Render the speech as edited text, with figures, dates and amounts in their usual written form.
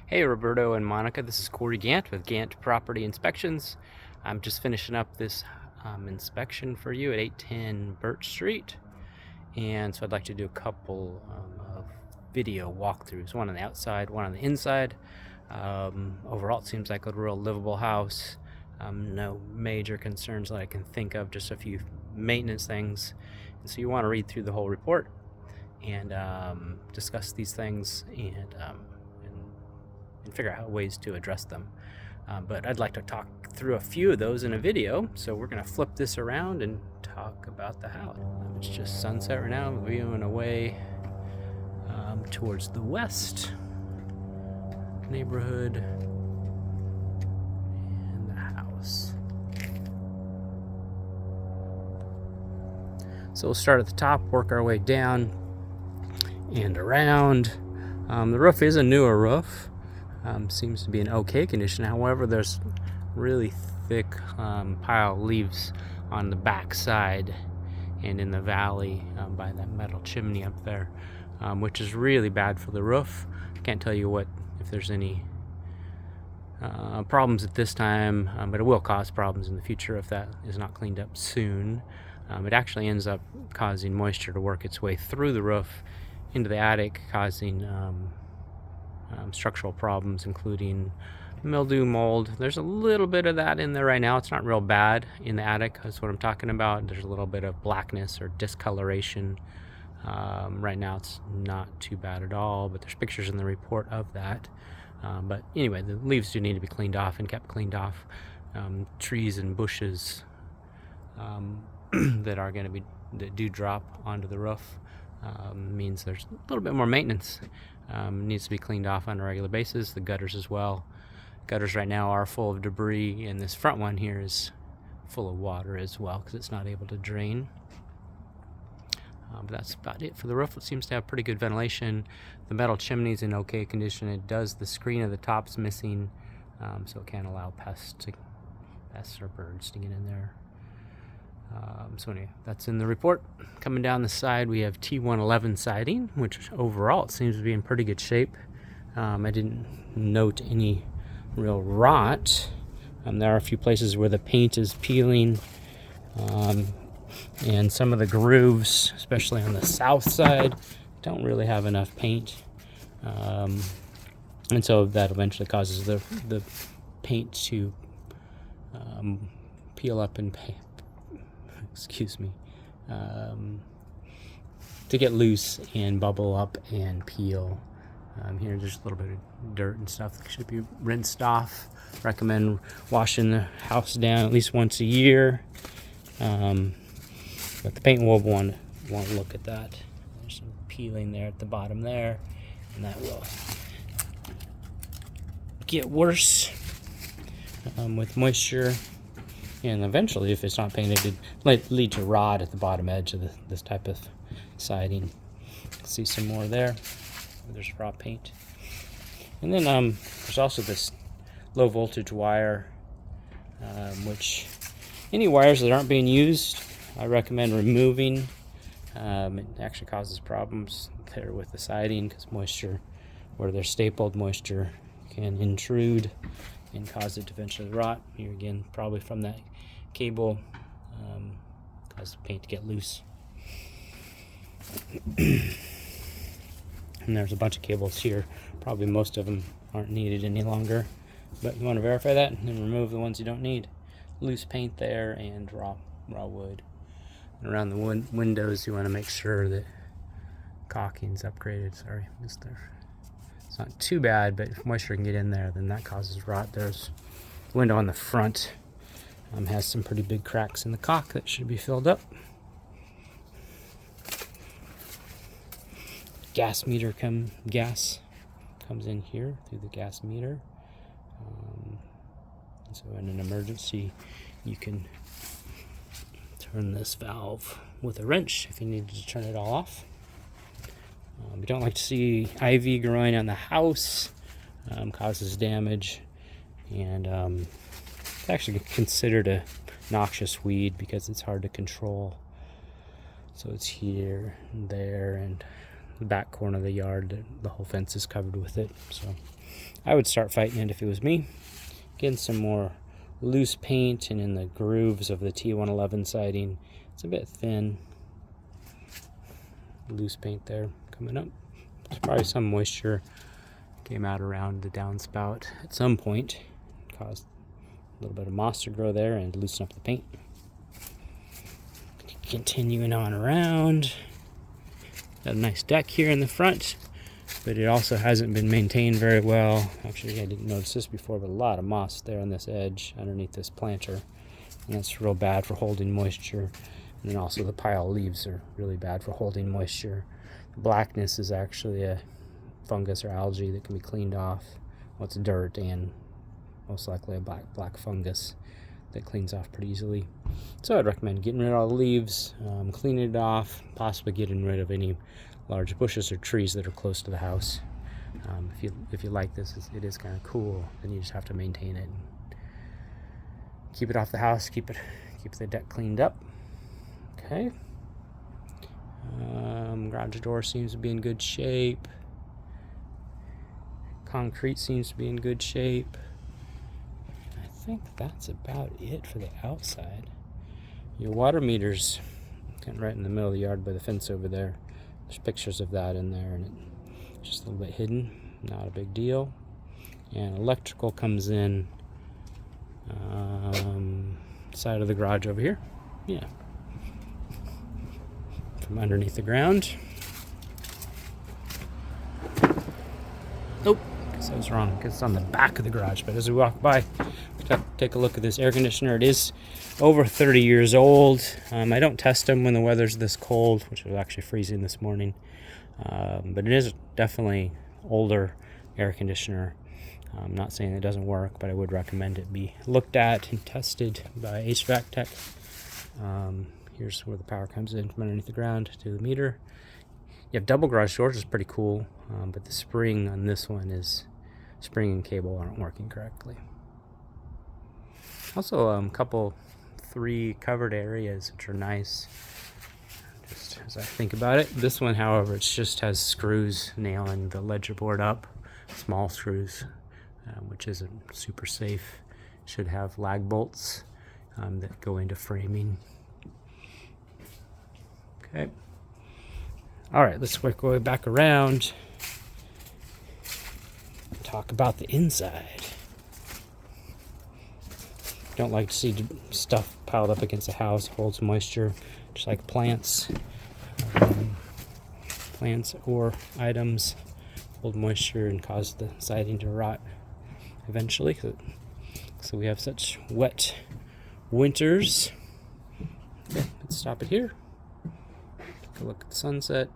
Hey Roberto and Monica, this is Corey Gant with Gant Property Inspections. I'm just finishing up this inspection for you at 810 Birch Street, and so I'd like to do a couple of video walkthroughs, one on the outside, one on the inside. Overall it seems like a real livable house. No major concerns that I can think of, just a few maintenance things. And so you want to read through the whole report and discuss these things and figure out ways to address them. But I'd like to talk through a few of those in a video, so we're going to flip this around and talk about the house. It's just sunset right now, viewing away towards the west neighborhood and the house. So we'll start at the top, work our way down and around. The roof is a newer roof. Seems to be in okay condition. However, there's really thick pile of leaves on the back side and in the valley by that metal chimney up there, which is really bad for the roof. I can't tell you if there's any problems at this time, but it will cause problems in the future if that is not cleaned up soon. It actually ends up causing moisture to work its way through the roof into the attic, causing structural problems, including mildew, mold. There's a little bit of that in there right now. It's not real bad in the attic. That's what I'm talking about. There's a little bit of blackness or discoloration. Right now it's not too bad at all, but there's pictures in the report of that. But anyway, the leaves do need to be cleaned off and kept cleaned off. Trees and bushes that do drop onto the roof means there's a little bit more maintenance. Needs to be cleaned off on a regular basis. The gutters as well. Gutters right now are full of debris, and this front one here is full of water as well because it's not able to drain. But that's about it for the roof. It seems to have pretty good ventilation. The metal chimney's in okay condition. The screen at the top's missing, so it can't allow pests or birds to get in there. So anyway, that's in the report. Coming down the side, we have T111 siding, which overall it seems to be in pretty good shape. I didn't note any real rot. There are a few places where the paint is peeling, and some of the grooves, especially on the south side, don't really have enough paint, and so that eventually causes the paint to peel up and to get loose and bubble up and peel. Here there's a little bit of dirt and stuff that should be rinsed off. Recommend washing the house down at least once a year, but the paint will want to look at that. There's some peeling there at the bottom there, and that will get worse with moisture. And eventually, if it's not painted, it might lead to rot at the bottom edge of this type of siding. See some more there. There's raw paint. And then there's also this low voltage wire, which any wires that aren't being used, I recommend removing. It actually causes problems there with the siding because moisture, where they're stapled, moisture can intrude and cause it to eventually rot. Here again, probably from that cable, cause the paint to get loose. And there's a bunch of cables here. Probably most of them aren't needed any longer, but you want to verify that and then remove the ones you don't need. Loose paint there and raw wood. And around the windows, you want to make sure that caulking's upgraded. Sorry, missed there. It's not too bad, but if moisture can get in there, then that causes rot. There's the window on the front. Has some pretty big cracks in the caulk that should be filled up. Gas comes in here through the gas meter. So in an emergency, you can turn this valve with a wrench if you need to turn it all off. We don't like to see ivy growing on the house. Causes damage, and it's actually considered a noxious weed because it's hard to control. So it's here and there, and the back corner of the yard. The whole fence is covered with it. So I would start fighting it if it was me. Getting some more loose paint, and in the grooves of the T111 siding, it's a bit thin. Loose paint there coming up. There's probably some moisture came out around the downspout at some point. Caused a little bit of moss to grow there and loosen up the paint. Continuing on around. Got a nice deck here in the front, but it also hasn't been maintained very well. Actually, I didn't notice this before, but a lot of moss there on this edge underneath this planter. And that's real bad for holding moisture. And then also the pile of leaves are really bad for holding moisture. The blackness is actually a fungus or algae that can be cleaned off. Well, it's dirt and most likely a black fungus that cleans off pretty easily. So I'd recommend getting rid of all the leaves, cleaning it off, possibly getting rid of any large bushes or trees that are close to the house. If you like this, it is kind of cool. Then you just have to maintain it. Keep it off the house. Keep the deck cleaned up. Okay. Garage door seems to be in good shape. Concrete seems to be in good shape. I think that's about it for the outside. Your water meter's kind of right in the middle of the yard by the fence over there. There's pictures of that in there, and it's just a little bit hidden. Not a big deal. And electrical comes in side of the garage over here. Yeah. From underneath the ground. Nope. Guess I was wrong. Guess it's on the back of the garage. But as we walk by, take a look at this air conditioner. It is over 30 years old. I don't test them when the weather's this cold, which was actually freezing this morning. But it is definitely older air conditioner. I'm not saying it doesn't work, but I would recommend it be looked at and tested by HVAC tech. Here's where the power comes in from underneath the ground to the meter. You have double garage doors, which is pretty cool, but the spring on this one is spring and cable aren't working correctly. Also, three covered areas, which are nice. Just as I think about it, this one, however, it just has screws nailing the ledger board up, small screws, which isn't super safe. Should have lag bolts that go into framing. Okay. All right, let's work our way back around. Talk about the inside. Don't like to see stuff piled up against the house. Holds moisture, just like plants. Plants or items hold moisture and cause the siding to rot eventually. So we have such wet winters. Okay, let's stop it here. Take a look at the sunset.